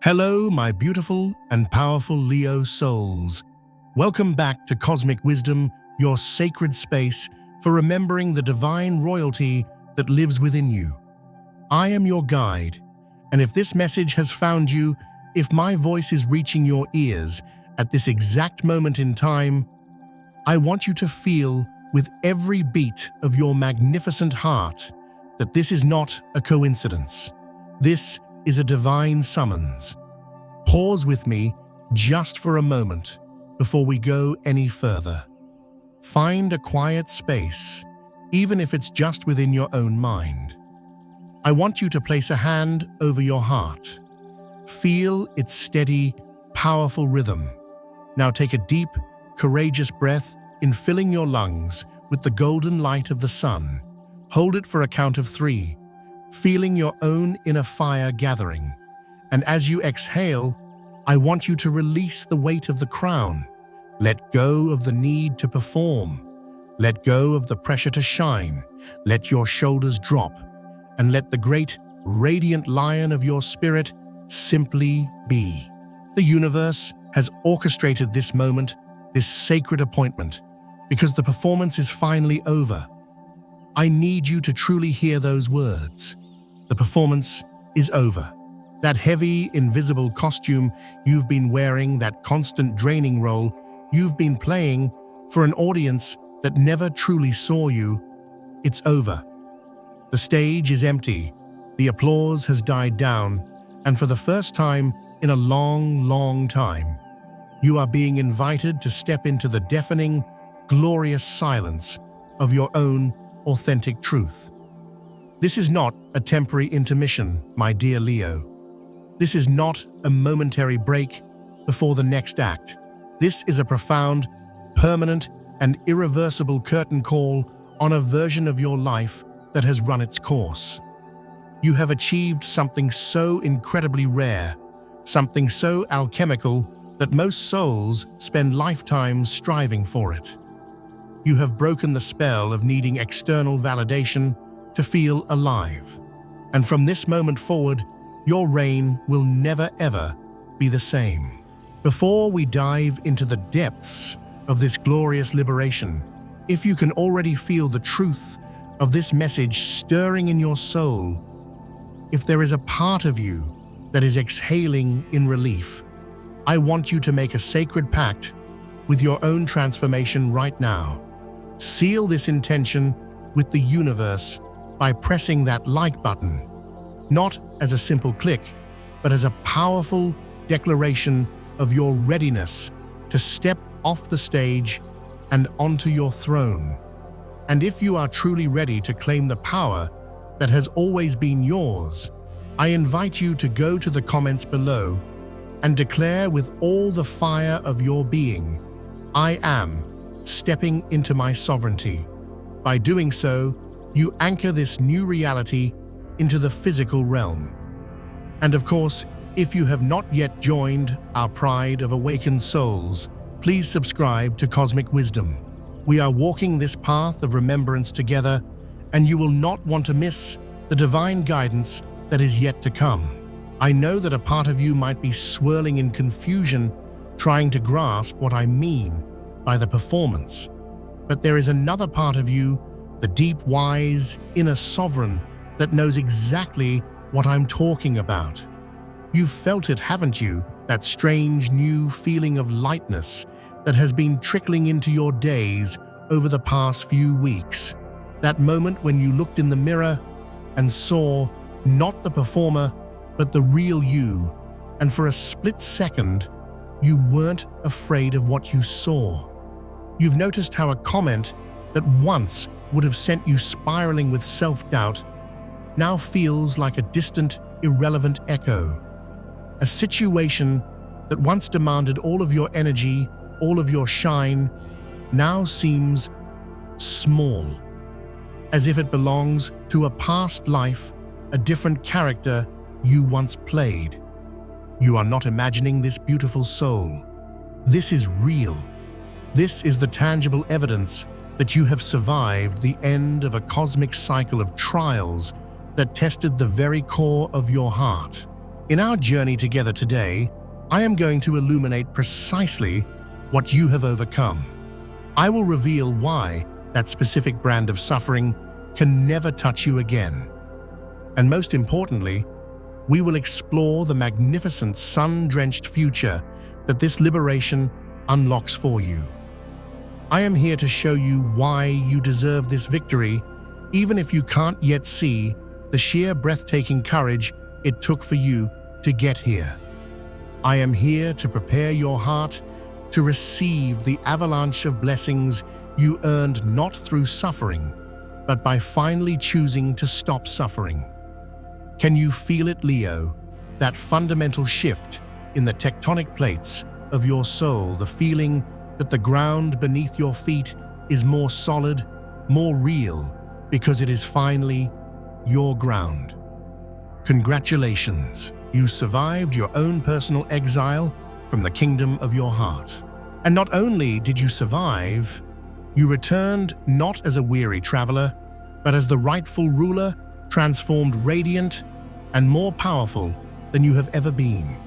Hello, my beautiful and powerful Leo souls. Welcome back to Cosmic Wisdom, your sacred space for remembering the divine royalty that lives within you. I am your guide, and if this message has found you, if my voice is reaching your ears at this exact moment in time, I want you to feel with every beat of your magnificent heart that this is not a coincidence. This is a divine summons. Pause with me just for a moment before we go any further. Find a quiet space, even if it's just within your own mind. I want you to place a hand over your heart. Feel its steady, powerful rhythm. Now take a deep, courageous breath in filling your lungs with the golden light of the sun. Hold it for a count of 3, feeling your own inner fire gathering. And as you exhale, I want you to release the weight of the crown. Let go of the need to perform. Let go of the pressure to shine. Let your shoulders drop. And let the great, radiant lion of your spirit simply be. The universe has orchestrated this moment, this sacred appointment, because the performance is finally over. I need you to truly hear those words. The performance is over. That heavy, invisible costume you've been wearing, that constant draining role you've been playing for an audience that never truly saw you, it's over. The stage is empty, the applause has died down, and for the first time in a long, long time, you are being invited to step into the deafening, glorious silence of your own authentic truth. This is not a temporary intermission, my dear Leo. This is not a momentary break before the next act. This is a profound, permanent, and irreversible curtain call on a version of your life that has run its course. You have achieved something so incredibly rare, something so alchemical that most souls spend lifetimes striving for it. You have broken the spell of needing external validation to feel alive. And from this moment forward, your reign will never ever be the same. Before we dive into the depths of this glorious liberation, if you can already feel the truth of this message stirring in your soul, if there is a part of you that is exhaling in relief, I want you to make a sacred pact with your own transformation right now. Seal this intention with the universe by pressing that like button, not as a simple click, but as a powerful declaration of your readiness to step off the stage and onto your throne. And if you are truly ready to claim the power that has always been yours, I invite you to go to the comments below and declare with all the fire of your being, I am stepping into my sovereignty. By doing so, you anchor this new reality into the physical realm. And of course, if you have not yet joined our pride of awakened souls, please subscribe to Cosmic Wisdom. We are walking this path of remembrance together, and you will not want to miss the divine guidance that is yet to come. I know that a part of you might be swirling in confusion, trying to grasp what I mean by the performance. But there is another part of you, the deep, wise, inner sovereign, that knows exactly what I'm talking about. You've felt it, haven't you? That strange new feeling of lightness that has been trickling into your days over the past few weeks. That moment when you looked in the mirror and saw not the performer, but the real you, and for a split second, you weren't afraid of what you saw. You've noticed how a comment that once would have sent you spiraling with self-doubt now feels like a distant, irrelevant echo. A situation that once demanded all of your energy, all of your shine, now seems small, as if it belongs to a past life, a different character you once played. You are not imagining this, beautiful soul. This is real. This is the tangible evidence that you have survived the end of a cosmic cycle of trials that tested the very core of your heart. In our journey together today, I am going to illuminate precisely what you have overcome. I will reveal why that specific brand of suffering can never touch you again. And most importantly, we will explore the magnificent sun-drenched future that this liberation unlocks for you. I am here to show you why you deserve this victory, even if you can't yet see the sheer breathtaking courage it took for you to get here. I am here to prepare your heart to receive the avalanche of blessings you earned not through suffering, but by finally choosing to stop suffering. Can you feel it, Leo? That fundamental shift in the tectonic plates of your soul, the feeling that the ground beneath your feet is more solid, more real, because it is finally your ground. Congratulations, you survived your own personal exile from the kingdom of your heart. And not only did you survive, you returned not as a weary traveler, but as the rightful ruler, transformed radiant and more powerful than you have ever been.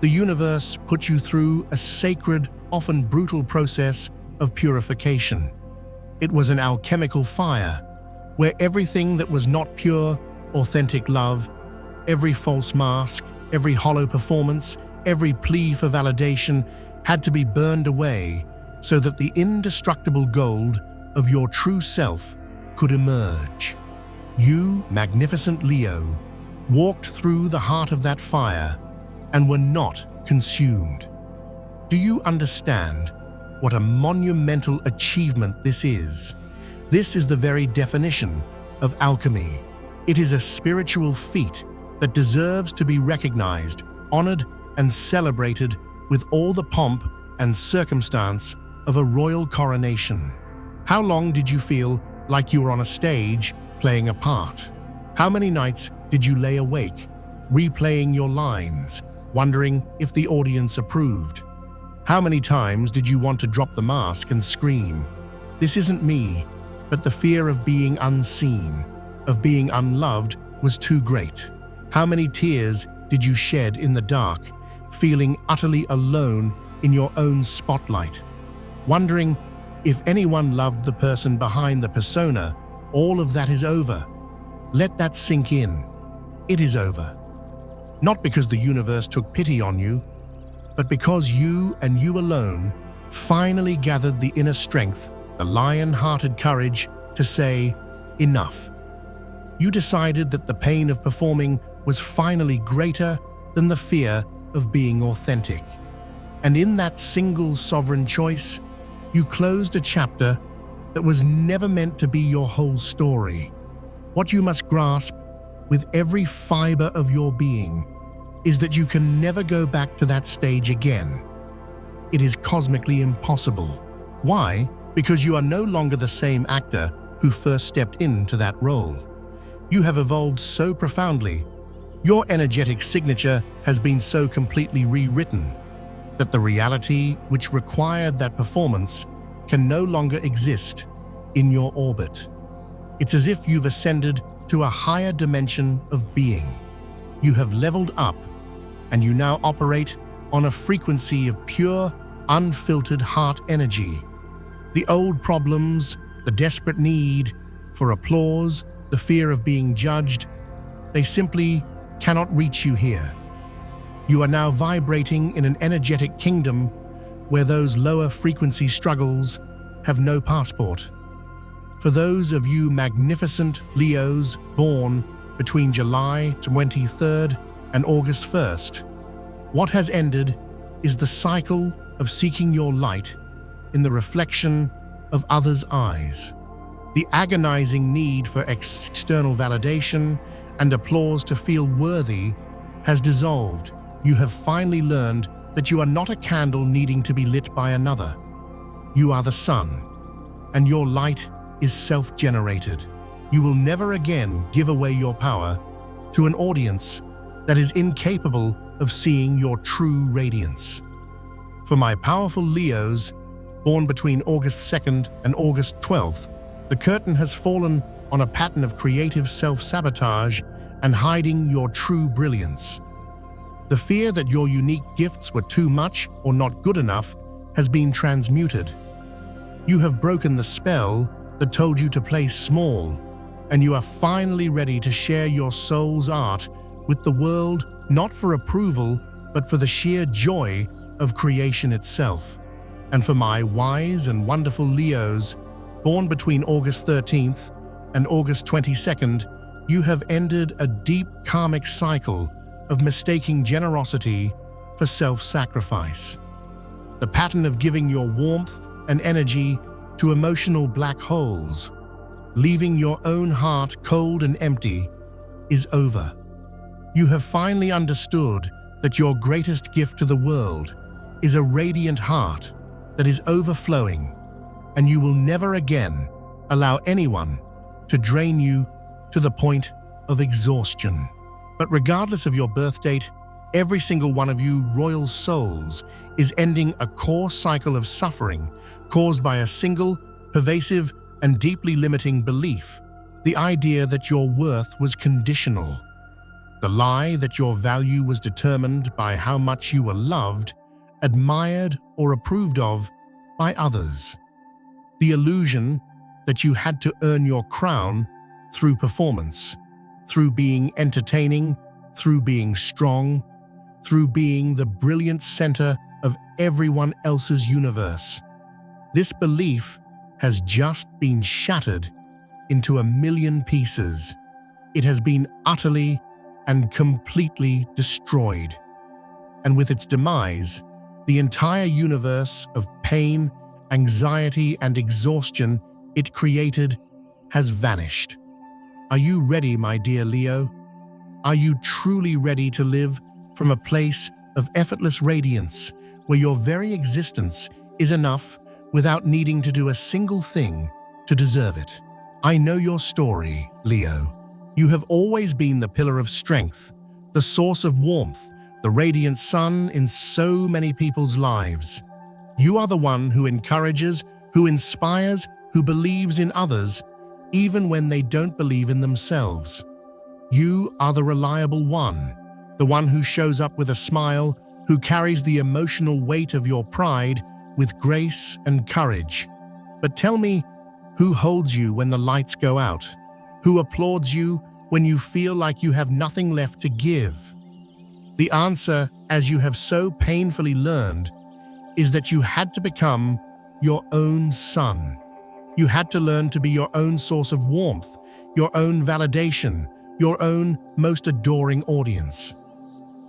The universe put you through a sacred, often brutal process of purification. It was an alchemical fire, where everything that was not pure, authentic love, every false mask, every hollow performance, every plea for validation had to be burned away so that the indestructible gold of your true self could emerge. You, magnificent Leo, walked through the heart of that fire and were not consumed. Do you understand what a monumental achievement this is? This is the very definition of alchemy. It is a spiritual feat that deserves to be recognized, honored, and celebrated with all the pomp and circumstance of a royal coronation. How long did you feel like you were on a stage playing a part? How many nights did you lay awake, replaying your lines, wondering if the audience approved? How many times did you want to drop the mask and scream, "This isn't me," but the fear of being unseen, of being unloved, was too great? How many tears did you shed in the dark, feeling utterly alone in your own spotlight, wondering if anyone loved the person behind the persona? All of that is over. Let that sink in. It is over. Not because the universe took pity on you, but because you and you alone finally gathered the inner strength, the lion-hearted courage to say, enough. You decided that the pain of performing was finally greater than the fear of being authentic. And in that single sovereign choice, you closed a chapter that was never meant to be your whole story. What you must grasp with every fiber of your being is that you can never go back to that stage again. It is cosmically impossible. Why? Because you are no longer the same actor who first stepped into that role. You have evolved so profoundly. Your energetic signature has been so completely rewritten that the reality which required that performance can no longer exist in your orbit. It's as if you've ascended to a higher dimension of being. You have leveled up, and you now operate on a frequency of pure, unfiltered heart energy. The old problems, the desperate need for applause, the fear of being judged, they simply cannot reach you here. You are now vibrating in an energetic kingdom where those lower frequency struggles have no passport. For those of you magnificent Leos born between July 23rd and August 1st, what has ended is the cycle of seeking your light in the reflection of others' eyes. The agonizing need for external validation and applause to feel worthy has dissolved. You have finally learned that you are not a candle needing to be lit by another. You are the sun, and your light is self-generated. You will never again give away your power to an audience that is incapable of seeing your true radiance. For my powerful Leos, born between August 2nd and August 12th, the curtain has fallen on a pattern of creative self-sabotage and hiding your true brilliance. The fear that your unique gifts were too much or not good enough has been transmuted. You have broken the spell that told you to play small, and you are finally ready to share your soul's art with the world, not for approval, but for the sheer joy of creation itself. And for my wise and wonderful Leos, born between August 13th and August 22nd, you have ended a deep karmic cycle of mistaking generosity for self-sacrifice. The pattern of giving your warmth and energy to emotional black holes, leaving your own heart cold and empty, is over. You have finally understood that your greatest gift to the world is a radiant heart that is overflowing, and you will never again allow anyone to drain you to the point of exhaustion. But regardless of your birth date, every single one of you royal souls is ending a core cycle of suffering caused by a single, pervasive, and deeply limiting belief: the idea that your worth was conditional. The lie that your value was determined by how much you were loved, admired, or approved of by others. The illusion that you had to earn your crown through performance, through being entertaining, through being strong, through being the brilliant center of everyone else's universe. This belief has just been shattered into a million pieces. It has been utterly and completely destroyed. And with its demise, the entire universe of pain, anxiety, and exhaustion it created has vanished. Are you ready, my dear Leo? Are you truly ready to live from a place of effortless radiance, where your very existence is enough without needing to do a single thing to deserve it? I know your story, Leo. You have always been the pillar of strength, the source of warmth, the radiant sun in so many people's lives. You are the one who encourages, who inspires, who believes in others, even when they don't believe in themselves. You are the reliable one, the one who shows up with a smile, who carries the emotional weight of your pride with grace and courage. But tell me, who holds you when the lights go out? Who applauds you when you feel like you have nothing left to give? The answer, as you have so painfully learned, is that you had to become your own sun. You had to learn to be your own source of warmth, your own validation, your own most adoring audience.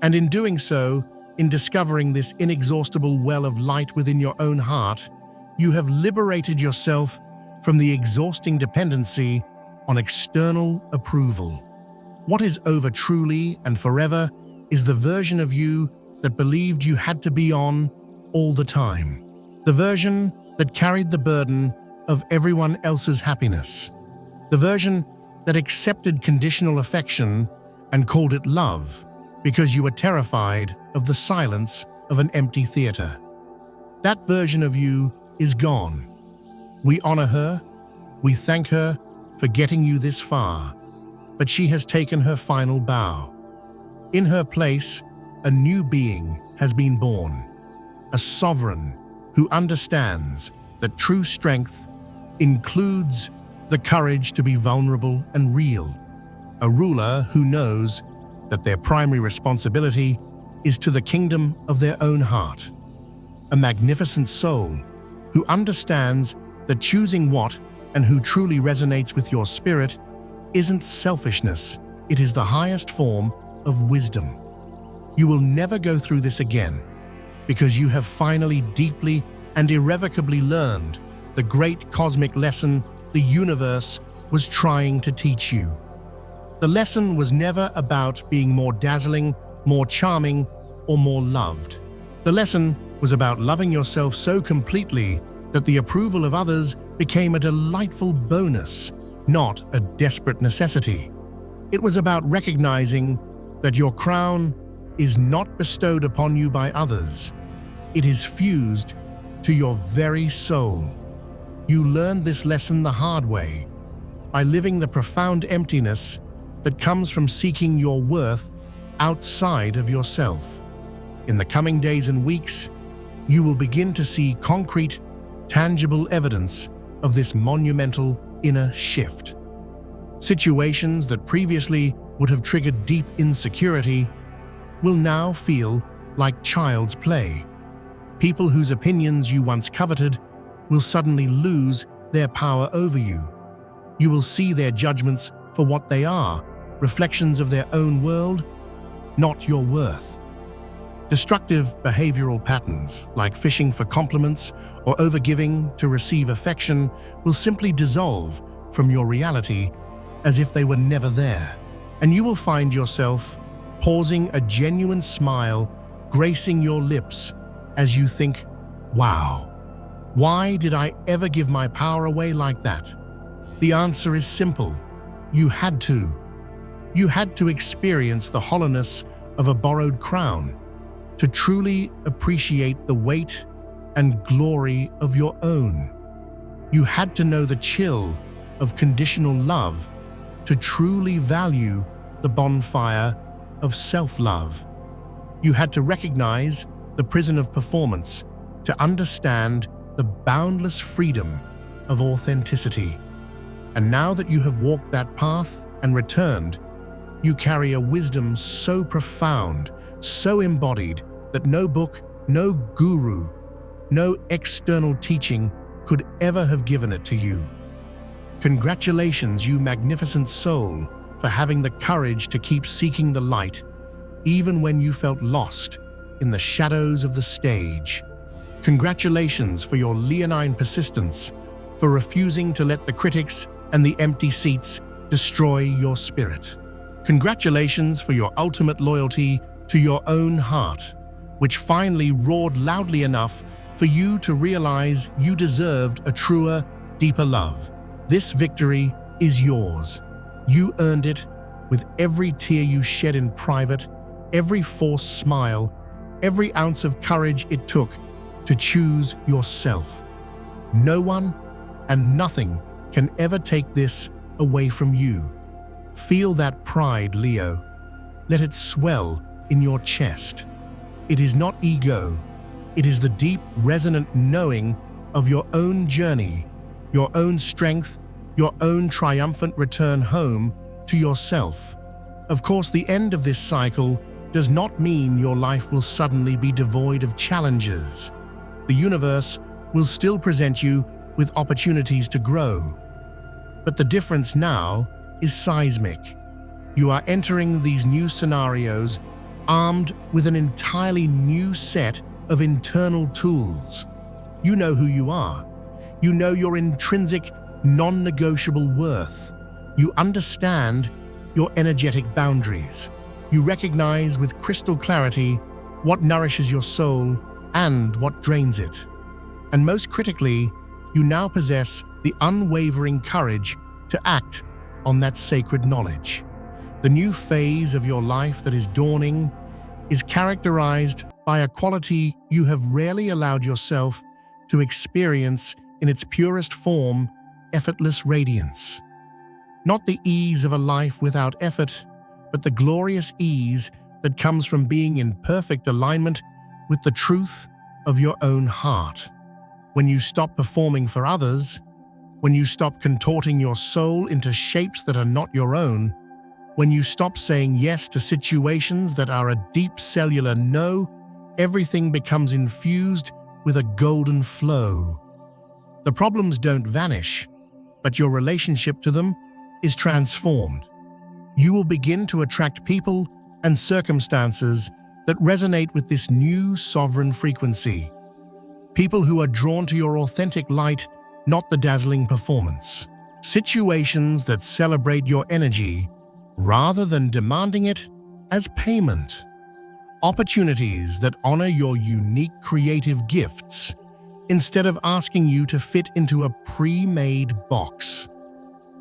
And in doing so, in discovering this inexhaustible well of light within your own heart, you have liberated yourself from the exhausting dependency on external approval. What is over truly and forever is the version of you that believed you had to be on all the time. The version that carried the burden of everyone else's happiness. The version that accepted conditional affection and called it love because you were terrified of the silence of an empty theater. That version of you is gone. We honor her, we thank her for getting you this far, but she has taken her final bow. In her place, a new being has been born, a sovereign who understands that true strength includes the courage to be vulnerable and real, a ruler who knows that their primary responsibility is to the kingdom of their own heart, a magnificent soul who understands that choosing what and who truly resonates with your spirit isn't selfishness, it is the highest form of wisdom. You will never go through this again because you have finally deeply and irrevocably learned the great cosmic lesson the universe was trying to teach you. The lesson was never about being more dazzling, more charming, or more loved. The lesson was about loving yourself so completely that the approval of others became a delightful bonus, not a desperate necessity. It was about recognizing that your crown is not bestowed upon you by others. It is fused to your very soul. You learned this lesson the hard way, by living the profound emptiness that comes from seeking your worth outside of yourself. In the coming days and weeks, you will begin to see concrete, tangible evidence of this monumental inner shift. Situations that previously would have triggered deep insecurity will now feel like child's play. People whose opinions you once coveted will suddenly lose their power over you. You will see their judgments for what they are, reflections of their own world, not your worth. Destructive behavioral patterns, like fishing for compliments or overgiving to receive affection, will simply dissolve from your reality as if they were never there. And you will find yourself pausing, a genuine smile gracing your lips as you think, "Wow, why did I ever give my power away like that?" The answer is simple. You had to. You had to experience the hollowness of a borrowed crown to truly appreciate the weight and glory of your own. You had to know the chill of conditional love to truly value the bonfire of self-love. You had to recognize the prison of performance to understand the boundless freedom of authenticity. And now that you have walked that path and returned, you carry a wisdom so profound, so embodied, that no book, no guru, no external teaching could ever have given it to you. Congratulations, you magnificent soul, for having the courage to keep seeking the light, even when you felt lost in the shadows of the stage. Congratulations for your leonine persistence, for refusing to let the critics and the empty seats destroy your spirit. Congratulations for your ultimate loyalty to your own heart, which finally roared loudly enough for you to realize you deserved a truer, deeper love. This victory is yours. You earned it with every tear you shed in private, every forced smile, every ounce of courage it took to choose yourself. No one and nothing can ever take this away from you. Feel that pride, Leo. Let it swell in your chest. It is not ego. It is the deep, resonant knowing of your own journey, your own strength, your own triumphant return home to yourself. Of course, the end of this cycle does not mean your life will suddenly be devoid of challenges. The universe will still present you with opportunities to grow. But the difference now is seismic. You are entering these new scenarios armed with an entirely new set of internal tools. You know who you are. You know your intrinsic, non-negotiable worth. You understand your energetic boundaries. You recognize with crystal clarity what nourishes your soul and what drains it. And most critically, you now possess the unwavering courage to act on that sacred knowledge. The new phase of your life that is dawning is characterized by a quality you have rarely allowed yourself to experience in its purest form: effortless radiance. Not the ease of a life without effort, but the glorious ease that comes from being in perfect alignment with the truth of your own heart. When you stop performing for others, when you stop contorting your soul into shapes that are not your own, when you stop saying yes to situations that are a deep cellular no, everything becomes infused with a golden flow. The problems don't vanish, but your relationship to them is transformed. You will begin to attract people and circumstances that resonate with this new sovereign frequency. People who are drawn to your authentic light, not the dazzling performance. Situations that celebrate your energy rather than demanding it as payment. Opportunities that honor your unique creative gifts instead of asking you to fit into a pre-made box.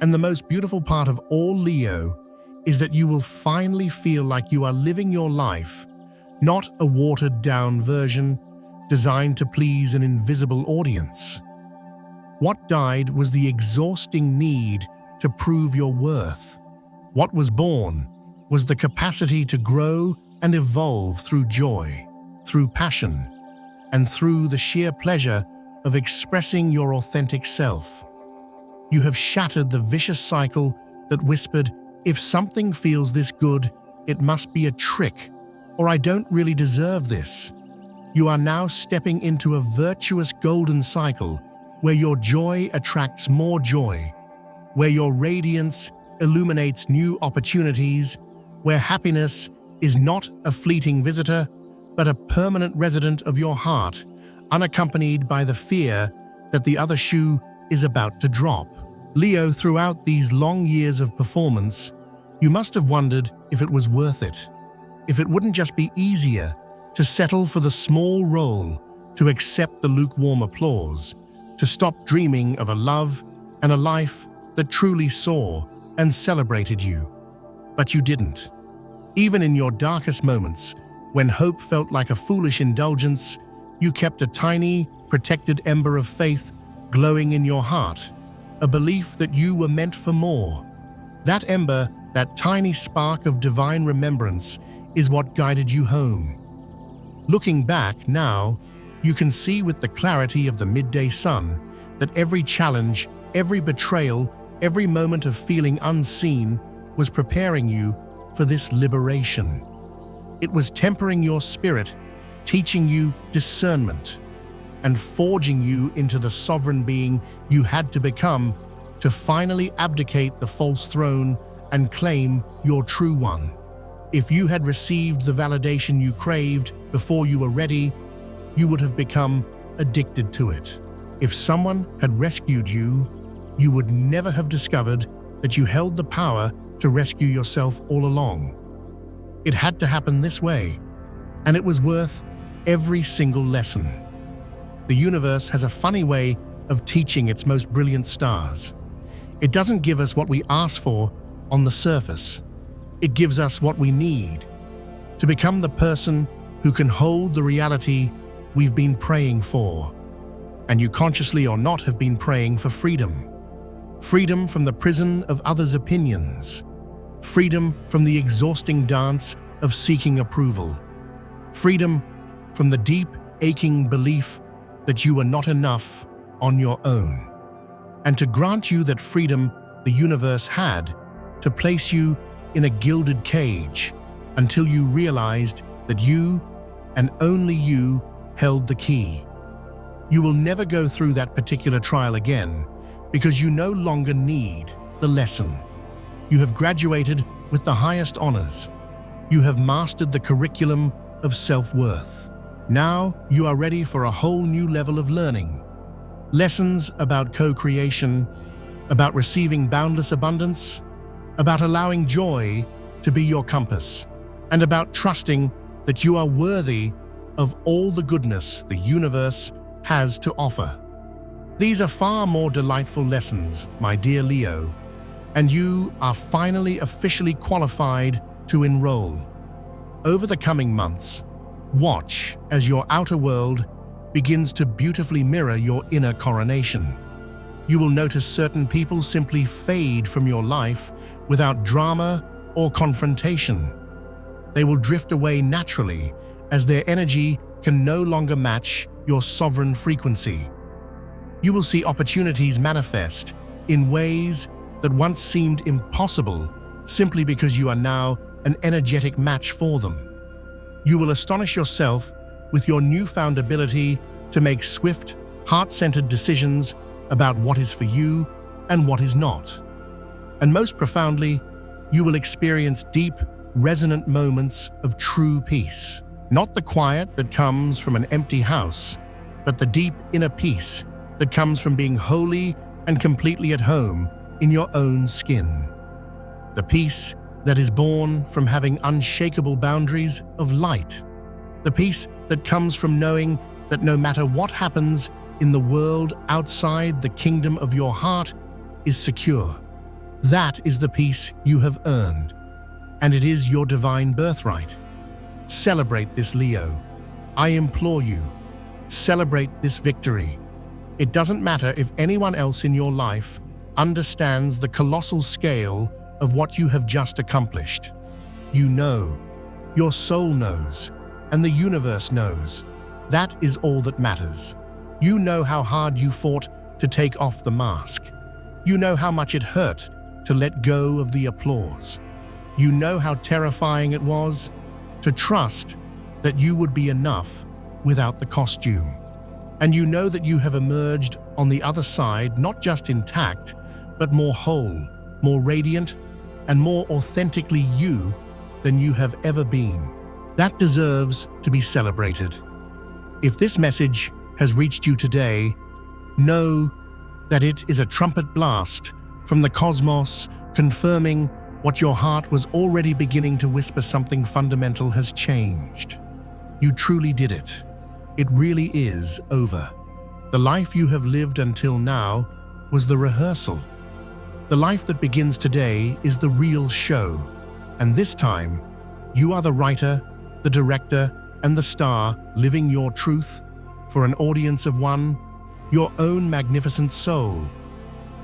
And the most beautiful part of all, Leo, is that you will finally feel like you are living your life, not a watered-down version designed to please an invisible audience. What died was the exhausting need to prove your worth. What was born was the capacity to grow and evolve through joy, through passion, and through the sheer pleasure of expressing your authentic self. You have shattered the vicious cycle that whispered, "If something feels this good, it must be a trick, or I don't really deserve this." You are now stepping into a virtuous golden cycle where your joy attracts more joy, where your radiance illuminates new opportunities, where happiness is not a fleeting visitor, but a permanent resident of your heart, unaccompanied by the fear that the other shoe is about to drop. Leo, throughout these long years of performance, you must have wondered if it was worth it, if it wouldn't just be easier to settle for the small role, to accept the lukewarm applause, to stop dreaming of a love and a life that truly saw and celebrated you. But you didn't. Even in your darkest moments, when hope felt like a foolish indulgence, you kept a tiny, protected ember of faith glowing in your heart, a belief that you were meant for more. That ember, that tiny spark of divine remembrance, is what guided you home. Looking back now, you can see with the clarity of the midday sun that every challenge, every betrayal, every moment of feeling unseen was preparing you for this liberation. It was tempering your spirit, teaching you discernment, and forging you into the sovereign being you had to become to finally abdicate the false throne and claim your true one. If you had received the validation you craved before you were ready, you would have become addicted to it. If someone had rescued you, you would never have discovered that you held the power to rescue yourself all along. It had to happen this way, and it was worth every single lesson. The universe has a funny way of teaching its most brilliant stars. It doesn't give us what we ask for on the surface. It gives us what we need to become the person who can hold the reality we've been praying for. And you, consciously or not, have been praying for freedom. Freedom from the prison of others' opinions. Freedom from the exhausting dance of seeking approval. Freedom from the deep, aching belief that you are not enough on your own. And to grant you that freedom, the universe had to place you in a gilded cage until you realized that you, and only you, held the key. You will never go through that particular trial again because you no longer need the lesson. You have graduated with the highest honors. You have mastered the curriculum of self-worth. Now you are ready for a whole new level of learning. Lessons about co-creation, about receiving boundless abundance, about allowing joy to be your compass, and about trusting that you are worthy of all the goodness the universe has to offer. These are far more delightful lessons, my dear Leo, and you are finally officially qualified to enroll. Over the coming months, watch as your outer world begins to beautifully mirror your inner coronation. You will notice certain people simply fade from your life without drama or confrontation. They will drift away naturally as their energy can no longer match your sovereign frequency. You will see opportunities manifest in ways that once seemed impossible simply because you are now an energetic match for them. You will astonish yourself with your newfound ability to make swift, heart-centered decisions about what is for you and what is not. And most profoundly, you will experience deep, resonant moments of true peace. Not the quiet that comes from an empty house, but the deep inner peace that comes from being wholly and completely at home in your own skin. The peace that is born from having unshakable boundaries of light. The peace that comes from knowing that no matter what happens in the world outside the kingdom of your heart is secure. That is the peace you have earned, and it is your divine birthright. Celebrate this, Leo. I implore you, celebrate this victory. It doesn't matter if anyone else in your life understands the colossal scale of what you have just accomplished. You know. Your soul knows. And the universe knows. That is all that matters. You know how hard you fought to take off the mask. You know how much it hurt to let go of the applause. You know how terrifying it was to trust that you would be enough without the costume. And you know that you have emerged on the other side not just intact, but more whole, more radiant, and more authentically you than you have ever been. That deserves to be celebrated. If this message has reached you today, know that it is a trumpet blast from the cosmos confirming what your heart was already beginning to whisper: something fundamental has changed. You truly did it. It really is over. The life you have lived until now was the rehearsal. The life that begins today is the real show. And this time, you are the writer, the director, and the star, living your truth for an audience of one, your own magnificent soul.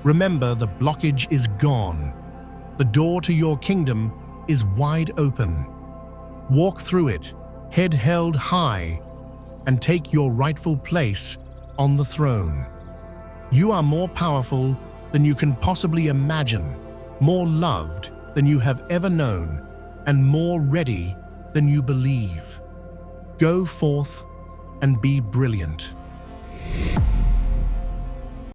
Remember, the blockage is gone. The door to your kingdom is wide open. Walk through it, head held high, and take your rightful place on the throne. You are more powerful than you can possibly imagine, more loved than you have ever known, and more ready than you believe. Go forth and be brilliant.